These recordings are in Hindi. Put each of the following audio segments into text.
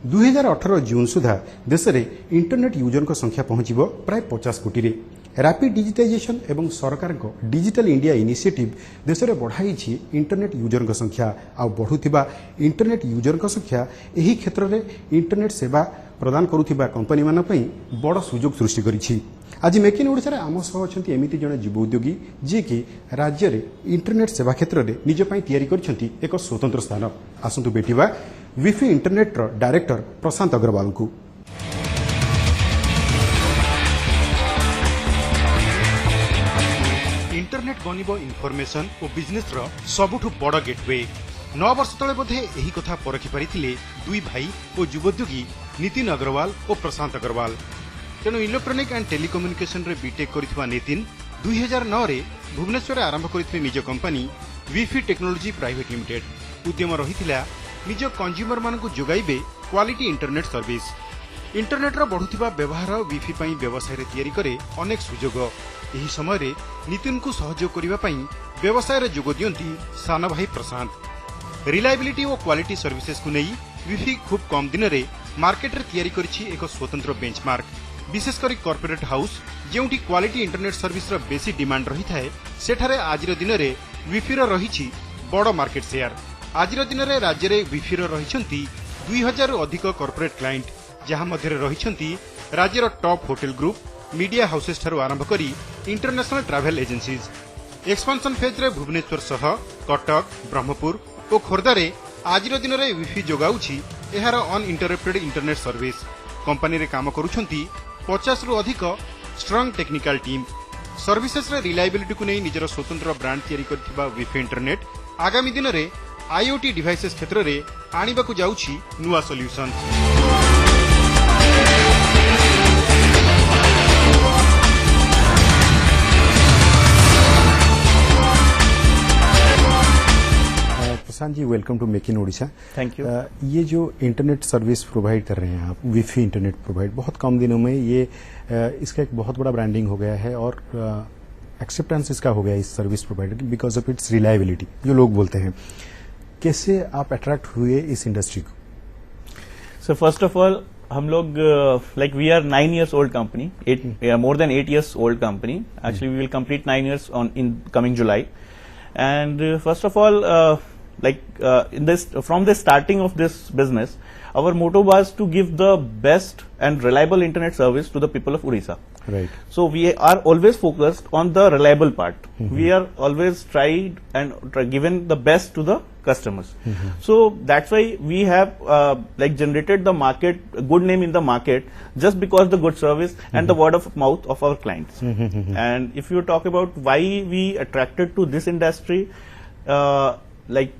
2018 जून सुधा देश में इंटरनेट यूजर संख्या पहुंच प्राय 50 कोटी रे। रैपिड डिजिटाइजेशन एवं सरकार डिजिटल इंडिया इनिशिएटिव देश में बढ़ाई इंटरनेट यूजर संख्या आ बढ़ुवा इंटरनेट यूजर संख्या यही क्षेत्र में इंटरनेट सेवा प्रदान करुवा कंपनी मान बड़ सुजोग सृष्टि करिछि। आज मेक इन ओडिशा आम सह अच्छा एमती जड़े युव उद्योगी जी कि राज्य में इंटरनेट सेवा क्षेत्र में निजपाई तैयारी करिसेंति एक स्वतंत्र स्थान। आसंतु भेटिबा विफी इंटरनेट डायरेक्टर प्रशांत अग्रवाल को। इंटरनेट बनिबो इनफॉरमेशन और बिजनेस रो सबुठु बड़ गेटवे। 9 वर्ष तले बोधे यही कथा परखि पारिथिले दुई भाई और युवोद्योगी नितिन अग्रवाल और प्रशांत अग्रवाल। तेणु इलेक्ट्रोनिक एंड टेलीकम्युनिकेशन रे बीटेक करिथिबा नितिन 2009 रे भुवनेश्वर आरंभ करिथिले निज company Wifi technology private limited. उद्यम रहिथिला निज कंज्यूमर मानकु जोगाइबे क्वालिटी इंटरनेट सर्विस। इंटरनेट रो बढ़ुथिबा व्यवहार विफी पई व्यवसाय रे तयारी करे अनेक सुजोग। एही समय रे नितिन को सहयोग करिबा पई व्यवसाय रे जोग दियंती सान भाई प्रशांत। रिलायबिलिटी और क्वालिटी सर्विसेज को नहीं विफी खूब कम दिन रे मार्केट रे तयारी करिछि एक स्वतंत्र बेंचमार्क। विशेषकर कॉर्पोरेट हाउस जेउठी क्वालिटी इंटरनेट सर्विस रो बेसी डिमांड रही थाए सेठारे आजिर दिन रे विफी रो रहिछि बड़ मार्केट शेयर। आजिर दिन रे राज्य रे विफी रो रहिछंती 2000 रु अधिक कॉर्पोरेट क्लाइंट, जहां मध्य रे रहिछंती राज्य रो top hotel group, media houses ठारू आरंभ करी international travel agencies. Expansion phase रे भुवनेश्वर सह कटक, ब्रह्मपुर और खोर्धा रे आजिर दिन रे विफी जोगाउछि एहार अनइंटरप्टेड इंटरनेट सर्विस। कंपनी रे काम करूछंती 50 रु अधिक स्ट्रांग टेक्निकल टीम। सर्विसेस रे रिलायबिलिटी को नहीं निजर स्वतंत्र ब्रांड तयारी करथिबा विफी इंटरनेट आगामी दिन रे आईओटी डिवाइसेस क्षेत्र रे आनिबाकु जाउछि नुवा solution. Prashant ji, welcome to make in Odisha. Thank you. ये जो इंटरनेट सर्विस प्रोवाइड कर रहे हैं आप, विफी इंटरनेट प्रोवाइड, बहुत कम दिनों में ये इसका एक बहुत बड़ा ब्रांडिंग हो गया है और एक्सेप्टेंस इसका हो गया इस सर्विस प्रोवाइडर की बिकॉज ऑफ इट्स रिलायबिलिटी जो लोग बोलते हैं। कैसे आप अट्रैक्ट हुए इस इंडस्ट्री को? सो फर्स्ट ऑफ ऑल हम लोग like we are 9 years old company, more than 8 years old company. Actually we will complete 9 years in coming July. And first of all from the starting of this business, our motto was to give the best and reliable internet service to the people of Odisha. Right. So we are always focused on the reliable part. We are always tried and given the best to the customers. So that's why we have generated the market, good name in the market, just because the good service and the word of mouth of our clients. And if you talk about why we attracted to this industry,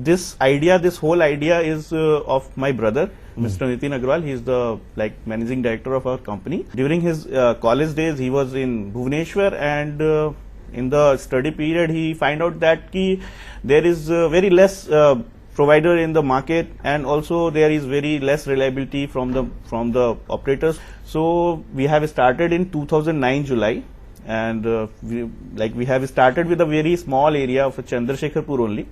this whole idea is of my brother, Mr. Nitin Agarwal. He is the managing director of our company. During his college days, he was in Bhubaneswar, and in the study period, he find out that there is very less provider in the market, and also there is very less reliability from the operators. So we have started in 2009 July, and we have started with a very small area of Chandrasekharpur only.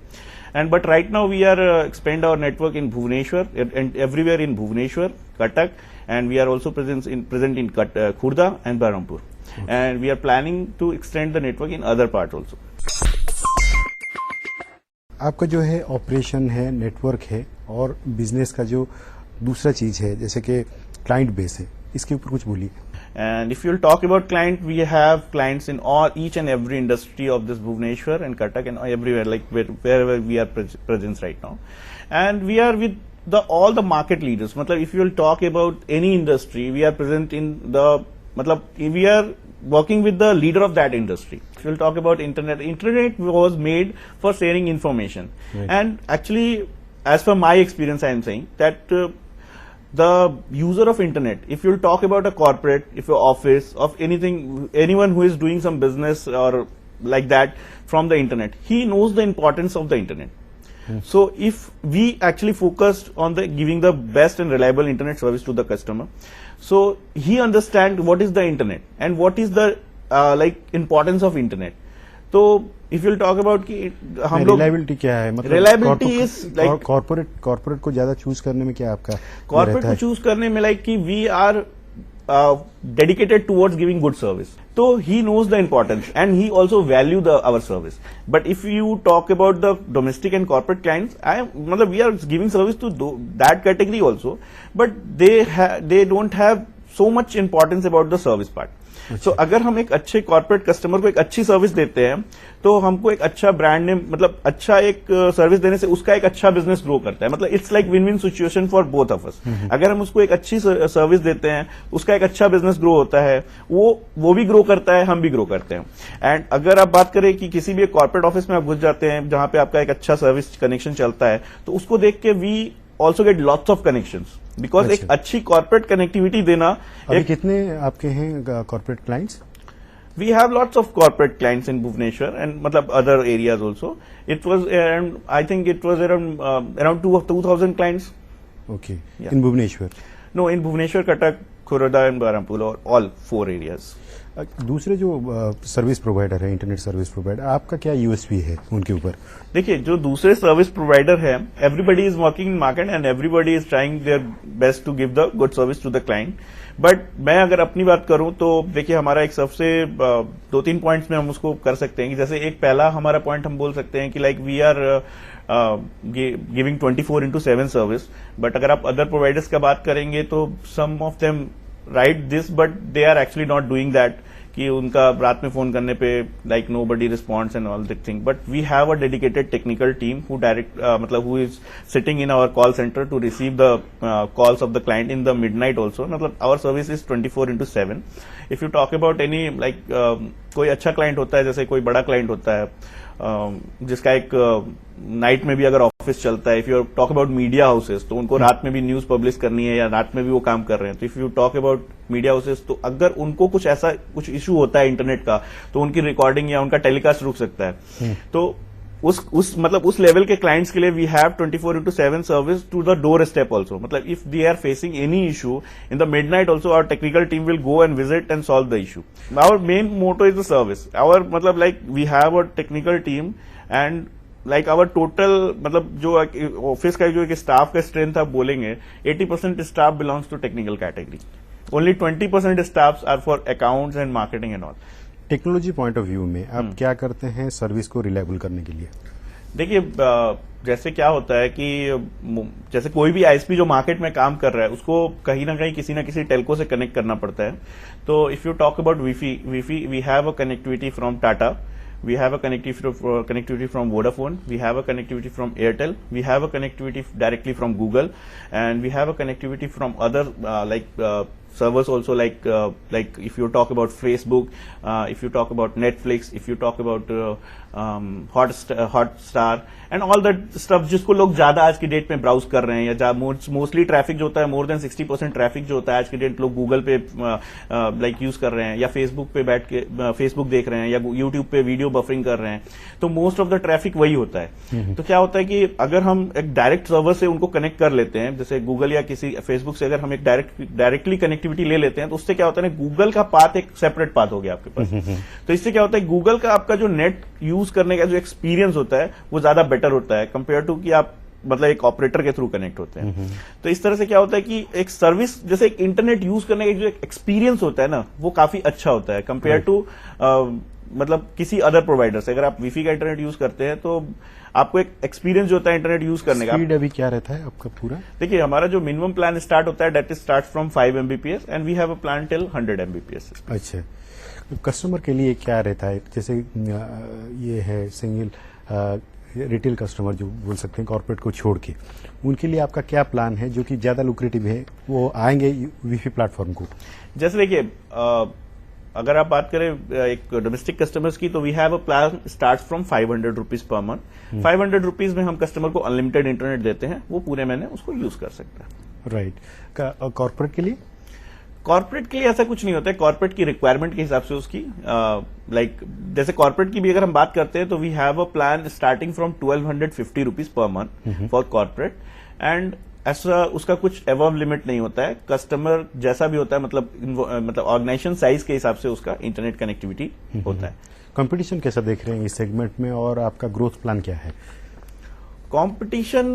But right now we are expand our network in Bhubaneswar and everywhere in Bhubaneswar, Cuttack, and we are also present in Khurda and Berhampur. And we are planning to extend the network in other parts also. आपका जो है ऑपरेशन है, नेटवर्क है और बिजनेस का जो दूसरा चीज है जैसे कि क्लाइंट बेस है, इसके ऊपर कुछ बोलिए। And if you'll talk about client, we have clients in each and every industry of this Bhubaneswar and Cuttack and everywhere, wherever we are present right now. And we are with all the market leaders. If you'll talk about any industry, we are present in we are working with the leader of that industry. If you'll talk about internet was made for sharing information. Right. And actually, as per my experience, I am saying that the user of internet, if you'll talk about a corporate, if your office, of anyone who is doing some business or like that from the internet, he knows the importance of the internet. So if we actually focused on giving the best and reliable internet service to the customer, so he understands what is the internet and what is the importance of internet. तो इफ यू टॉक अबाउट कि हम लोग रिलायबिलिटी क्या है, मतलब Reliability is like- कॉर्पोरेट को ज्यादा चूज करने में क्या आपका कॉर्पोरेट रहता को है? चूज करने में लाइक कि we are dedicated towards giving good service, तो he knows the importance and he also value the our service. But if you talk about the domestic and corporate clients, मतलब we are giving service to that category also, but they don't have so much importance about the service part. So अगर हम एक अच्छे कॉर्पोरेट कस्टमर को एक अच्छी सर्विस देते हैं तो हमको एक अच्छा ब्रांड नेम, मतलब अच्छा एक सर्विस देने से उसका एक अच्छा बिजनेस ग्रो करता है. मतलब it's like win win situation for both of us. अगर हम उसको एक अच्छी सर्विस देते हैं, उसका एक अच्छा बिजनेस ग्रो होता है, वो भी ग्रो करता है, हम भी ग्रो करते हैं. एंड अगर आप बात करें कि किसी भी एक कॉर्पोरेट ऑफिस में आप घुस जाते हैं जहां पे आपका एक अच्छा सर्विस कनेक्शन चलता है, तो उसको देख के we also get lots of connections, because एक अच्छी कॉर्पोरेट कनेक्टिविटी देना. अभी कितने आपके हैं corporate clients? We have lots of corporate clients in Bhubaneswar and matlab other areas also. It was around, I think it was around 2,000 clients. Okay. Yeah. In Bhubaneswar. No, in Bhubaneswar, Cuttack, Khurda and Berhampur, all 4 areas. दूसरे जो सर्विस प्रोवाइडर है, इंटरनेट सर्विस प्रोवाइडर, आपका क्या यूएसपी है उनके ऊपर? देखिए, जो दूसरे सर्विस प्रोवाइडर है, everybody is working in market and everybody is trying their best to give the good service to the client. But मैं अगर अपनी बात करूं तो देखिए, हमारा एक सबसे 2-3 पॉइंट्स में हम उसको कर सकते हैं कि जैसे एक पहला हमारा पॉइंट हम बोल सकते हैं कि like we are giving 24/7 service. But अगर आप अदर प्रोवाइडर्स का बात करेंगे तो some of them write this, but they are actually not doing that, कि उनका रात में फोन करने पे like nobody responds and all that thing. But we have a dedicated technical team who direct मतलब who is sitting in our call centre to receive the calls of the client in the midnight also. मतलब our service is 24/7. If you talk about any like कोई अच्छा क्लाइंट होता है, जैसे कोई बड़ा क्लाइंट होता है जिसका एक नाइट में भी अगर ऑफिस चलता है, if you talk about media houses, तो उनको रात में भी न्यूज पब्लिश करनी है या रात में भी वो काम कर रहे हैं. तो if you talk about media houses, तो अगर उनको कुछ ऐसा कुछ इशू होता है इंटरनेट का, तो उनकी रिकॉर्डिंग या उनका टेलीकास्ट रुक सकता है. तो उस लेवल के क्लाइंट्स के लिए we have 24/7 service to the doorstep also. मतलब if they are facing any issue in the midnight also, our technical team will go and visit and solve the issue. Our main motto is the service. Our मतलब like we have a technical team and like our total, मतलब जो ऑफिस का जो एक स्टाफ का स्ट्रेंथ आप बोलेंगे, 80% staff belongs to technical category. Only 20% staff are for accounts and marketing and all. Technology point of view में आप क्या करते हैं सर्विस को रिलायबल करने के लिए? देखिए, जैसे क्या होता है कि जैसे कोई भी आईएसपी जो मार्केट में काम कर रहा है, उसको कहीं ना कहीं किसी ना किसी टेलको से कनेक्ट करना पड़ता है. तो if you talk about Wifi, we have a connectivity from Tata, we have a connectivity from Vodafone, we have a connectivity from Airtel, we have a connectivity directly from Google, and we have a connectivity from other servers also, like if you talk about Facebook, if you talk about Netflix, if you talk about Hotstar and all that stuff जिसको लोग ज्यादा आज की डेट में ब्राउज कर रहे हैं, या मोस्टली ट्रैफिक जो होता है, मोर देन 60% ट्रैफिक जो होता है आज की डेट लोग गूगल पे लाइक यूज कर रहे हैं, या फेसबुक पे बैठ के फेसबुक देख रहे हैं, या यूट्यूब पे वीडियो बफरिंग कर रहे हैं. तो मोस्ट ऑफ द ट्रैफिक वही होता है. तो क्या होता है कि अगर हम एक डायरेक्ट सर्वर से उनको कनेक्ट कर लेते हैं, जैसे गूगल या किसी फेसबुक से अगर हम एक डायरेक्टली कनेक्टिविटी ले लेते हैं, तो उससे क्या होता है ना, गूगल का पाथ एक सेपरेट पाथ हो गया आपके पास. तो इससे क्या होता है, गूगल का आपका जो नेट यूज करने का जो एक्सपीरियंस होता है वो ज्यादा बेटर होता है कंपेयर टू कि आप मतलब एक ऑपरेटर के थ्रू कनेक्ट होते हैं. तो इस तरह से क्या होता है कि एक सर्विस, जैसे एक इंटरनेट यूज करने का जो एक एक्सपीरियंस होता है ना, वो काफी अच्छा होता है कंपेयर टू मतलब किसी अदर प्रोवाइडर से. अगर आप वीफी का इंटरनेट यूज करते हैं तो आपको एक एक्सपीरियंस जो होता है इंटरनेट यूज करने का. स्पीड अभी क्या रहता है आपका पूरा? देखिए, हमारा जो मिनिमम प्लान स्टार्ट होता है that is start from 5 Mbps and we have a plan till 100 Mbps. अच्छा, तो कस्टमर के लिए क्या रहता है? जैसे ये है सिंगल रिटेल कस्टमर जो बोल सकते हैं कॉर्पोरेट को छोड़ के, उनके लिए आपका क्या प्लान है जो कि ज्यादा लुक्रेटिव है, वो आएंगे वीफी प्लेटफॉर्म को? जैसे देखिए, अगर आप बात करें एक डोमेस्टिक कस्टमर्स की, तो we have a plan start from 500 rupees पर मंथ. 500 रुपीज में हम कस्टमर को अनलिमिटेड इंटरनेट देते हैं, वो पूरे महीने उसको यूज कर सकता है. राइट. कॉर्पोरेट के लिए? कॉर्पोरेट के लिए ऐसा कुछ नहीं होता है. कॉर्पोरेट की रिक्वायरमेंट के हिसाब से उसकी लाइक जैसे कॉर्पोरेट की भी अगर हम बात करते हैं तो we have a plan starting from 1250 rupees पर मंथ फॉर कॉर्पोरेट. एंड ऐसा उसका कुछ एवव लिमिट नहीं होता है. कस्टमर जैसा भी होता है, मतलब ऑर्गेनाइजेशन साइज के हिसाब से उसका इंटरनेट कनेक्टिविटी होता है. कंपटीशन कैसा देख रहे हैं इस सेगमेंट में और आपका ग्रोथ प्लान क्या है? कंपटीशन,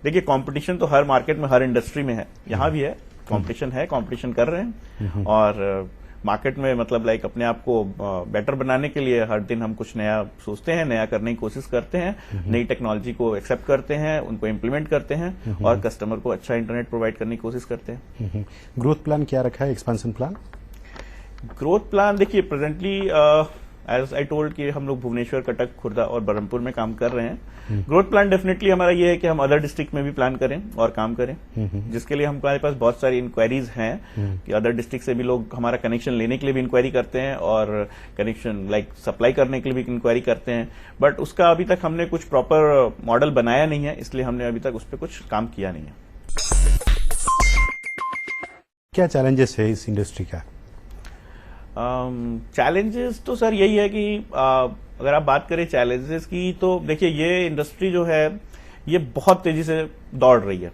देखिए कंपटीशन तो हर मार्केट में, हर इंडस्ट्री में है, यहाँ भी है कंपटीशन, है कंपटीशन कर रहे हैं। और मार्केट में मतलब लाइक अपने आप को बेटर बनाने के लिए हर दिन हम कुछ नया सोचते हैं, नया करने की कोशिश करते हैं, नई टेक्नोलॉजी को एक्सेप्ट करते हैं, उनको इम्प्लीमेंट करते हैं और कस्टमर को अच्छा इंटरनेट प्रोवाइड करने की कोशिश करते हैं। ग्रोथ प्लान क्या रखा है, एक्सपेंशन प्लान? ग्रोथ प्लान देखिए प्रेजेंटली एज आई टोल्ड कि हम लोग भुवनेश्वर, कटक, खुर्दा और बरहमपुर में काम कर रहे हैं। ग्रोथ प्लान डेफिनेटली हमारा ये है कि हम अदर डिस्ट्रिक्ट में भी प्लान करें और काम करें, जिसके लिए हमारे पास बहुत सारी इंक्वायरीज हैं कि अदर डिस्ट्रिक्ट से भी लोग हमारा कनेक्शन लेने के लिए भी इंक्वायरी करते हैं और कनेक्शन लाइक सप्लाई करने के लिए भी इंक्वायरी करते हैं। बट उसका अभी तक हमने कुछ प्रॉपर मॉडल बनाया नहीं है, इसलिए हमने अभी तक उस पर कुछ काम किया नहीं है। क्या चैलेंजेस है इस इंडस्ट्री का? चैलेंजेस तो सर यही है कि अगर आप बात करें चैलेंजेस की, तो देखिए ये इंडस्ट्री जो है ये बहुत तेजी से दौड़ रही है।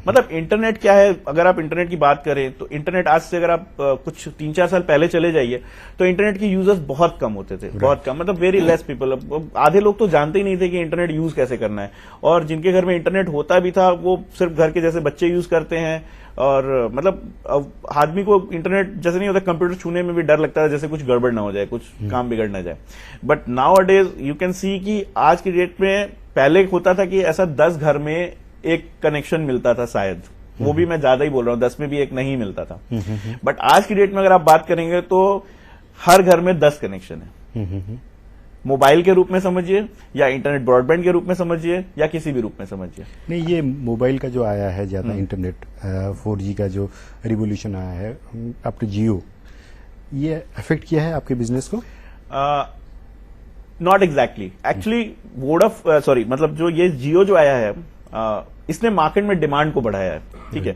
मतलब इंटरनेट क्या है, अगर आप इंटरनेट की बात करें तो इंटरनेट आज से अगर आप कुछ 3-4 साल पहले चले जाइए तो इंटरनेट के यूजर्स बहुत कम होते थे, बहुत कम, मतलब वेरी लेस पीपल। आधे लोग तो जानते ही नहीं थे कि इंटरनेट यूज कैसे करना है, और जिनके घर में इंटरनेट होता भी था वो सिर्फ घर के जैसे बच्चे यूज करते हैं। और मतलब आदमी को इंटरनेट जैसे नहीं होता, कंप्यूटर छूने में भी डर लगता है जैसे कुछ गड़बड़ ना हो जाए, कुछ काम बिगड़ ना जाए। But now a days you can सी कि आज की डेट में, पहले होता था कि ऐसा 10 घर में एक कनेक्शन मिलता था शायद, वो भी मैं ज्यादा ही बोल रहा हूँ, 10 में भी एक नहीं मिलता था। बट आज की डेट में अगर आप बात करेंगे तो हर घर में 10 कनेक्शन है। मोबाइल के रूप में समझिए या इंटरनेट ब्रॉडबैंड के रूप में समझिए या किसी भी रूप में समझिए। नहीं, ये मोबाइल का जो आया है ज्यादा इंटरनेट, 4G का जो रिवोल्यूशन आया है अप टू जियो, ये अफेक्ट किया है आपके बिजनेस को? नॉट एग्जैक्टली, एक्चुअली मतलब जो ये जियो जो आया है इसने मार्केट में डिमांड को बढ़ाया है। ठीक है,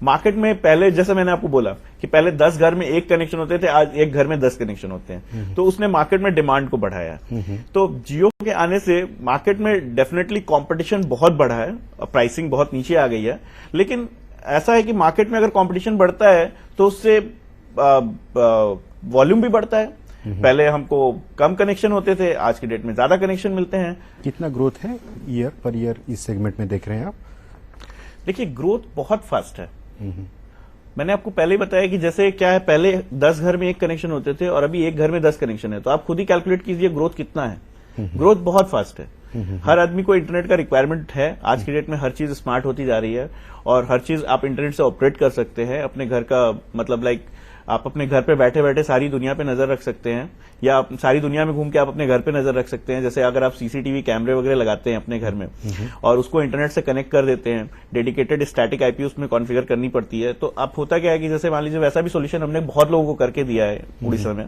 मार्केट में पहले जैसे मैंने आपको बोला कि पहले 10 घर में एक कनेक्शन होते थे, आज एक घर में 10 कनेक्शन होते हैं, तो उसने मार्केट में डिमांड को बढ़ाया है। तो जियो के आने से मार्केट में डेफिनेटली कंपटीशन बहुत बढ़ा है, प्राइसिंग बहुत नीचे आ गई है। लेकिन ऐसा है कि मार्केट में अगर कंपटीशन बढ़ता है तो उससे वॉल्यूम भी बढ़ता है। पहले हमको कम कनेक्शन होते थे, आज की डेट में ज्यादा कनेक्शन मिलते हैं। कितना ग्रोथ है ईयर पर ईयर इस सेगमेंट में देख रहे हैं आप? देखिए ग्रोथ बहुत फास्ट है। मैंने आपको पहले ही बताया कि जैसे क्या है, पहले 10 घर में एक कनेक्शन होते थे और अभी एक घर में 10 कनेक्शन है, तो आप खुद ही कैलकुलेट कीजिए ग्रोथ कितना है। ग्रोथ बहुत फास्ट है। हर आदमी को इंटरनेट का रिक्वायरमेंट है। आज की डेट में हर चीज स्मार्ट होती जा रही है और हर चीज आप इंटरनेट से ऑपरेट कर सकते हैं। अपने घर का मतलब लाइक आप अपने घर पे बैठे बैठे सारी दुनिया पे नजर रख सकते हैं, या आप सारी दुनिया में घूम के आप अपने घर पे नजर रख सकते हैं। जैसे अगर आप सीसीटीवी कैमरे वगैरह लगाते हैं अपने घर में और उसको इंटरनेट से कनेक्ट कर देते हैं, डेडिकेटेड स्टैटिक आईपी उसमें कॉन्फ़िगर करनी पड़ती है, तो अब होता क्या है कि जैसे मान लीजिए वैसा भी सोल्यूशन हमने बहुत लोगों को करके दिया है उड़ीसा में।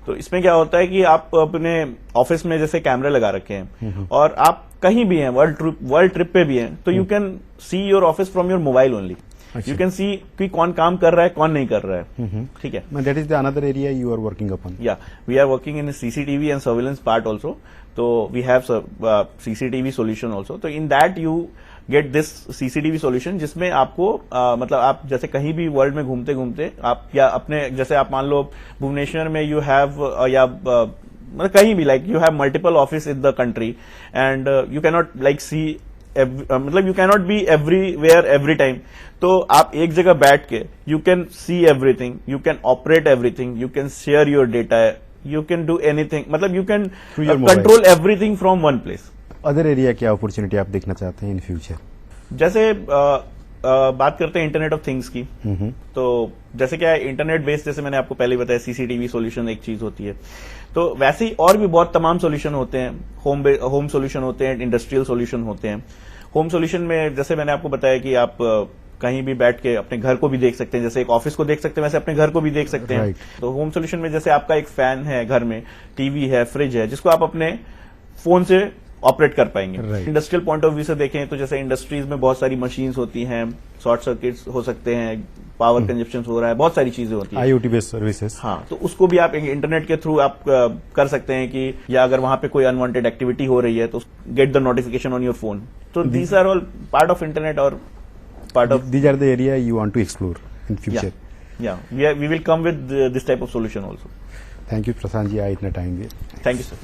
तो इसमें क्या होता है कि आप अपने ऑफिस में जैसे कैमरे लगा रखे हैं और आप कहीं भी हैं, वर्ल्ड ट्रिप पे भी हैं, तो you can see your office from your mobile only. You can सी कि कौन काम कर रहा है, कौन नहीं कर रहा है। ठीक है, that is the another area you are working upon. Yeah we are working in CCTV and surveillance part also, तो we have CCTV solution also. तो in that you get this CCTV solution, जिसमें आपको मतलब आप जैसे कहीं भी वर्ल्ड में घूमते घूमते आप, या अपने जैसे आप मान लो भुवनेश्वर में यू हैव या मतलब कहीं भी like you have multiple office in the country and you cannot like see मतलब you cannot be everywhere every time. तो आप एक जगह बैठ के you can see everything, you can operate everything, you can share your data, you can do anything, मतलब you can control everything from one place. Other area क्या अपॉर्चुनिटी आप देखना चाहते हैं इन फ्यूचर? जैसे बात करते हैं इंटरनेट ऑफ थिंग्स की, तो जैसे क्या है इंटरनेट बेस्ड, जैसे मैंने आपको पहले बताया सीसीटीवी सॉल्यूशन एक चीज होती है, तो वैसे ही और भी बहुत तमाम सॉल्यूशन होते हैं। होम सॉल्यूशन होते हैं, इंडस्ट्रियल सॉल्यूशन होते हैं। होम सॉल्यूशन में जैसे मैंने आपको बताया कि आप कहीं भी बैठ के अपने घर को भी देख सकते हैं, जैसे एक ऑफिस को देख सकते हैं वैसे अपने घर को भी देख सकते हैं। तो होम सॉल्यूशन में जैसे आपका एक फैन है घर में, टीवी है, फ्रिज है, जिसको आप अपने फोन से ऑपरेट कर पाएंगे। इंडस्ट्रियल पॉइंट ऑफ व्यू से देखें तो जैसे इंडस्ट्रीज में बहुत सारी मशीन्स होती हैं, शॉर्ट सर्किट्स हो सकते हैं, पावर कंजप्शन हो रहा है, बहुत सारी चीजें होती हैं, आईओटी बेस्ड सर्विसेज। हाँ, तो उसको भी आप इंटरनेट के थ्रू आप कर सकते हैं कि, या अगर वहां पे कोई अनवांटेड एक्टिविटी हो रही है तो get the notification on your phone. तो these are all part of internet और part of these are the area you want to explore in future. Yeah, we will come with this type of solution also. Thank you Prashant ji, आए इतना टाइम दिए। Thank you sir.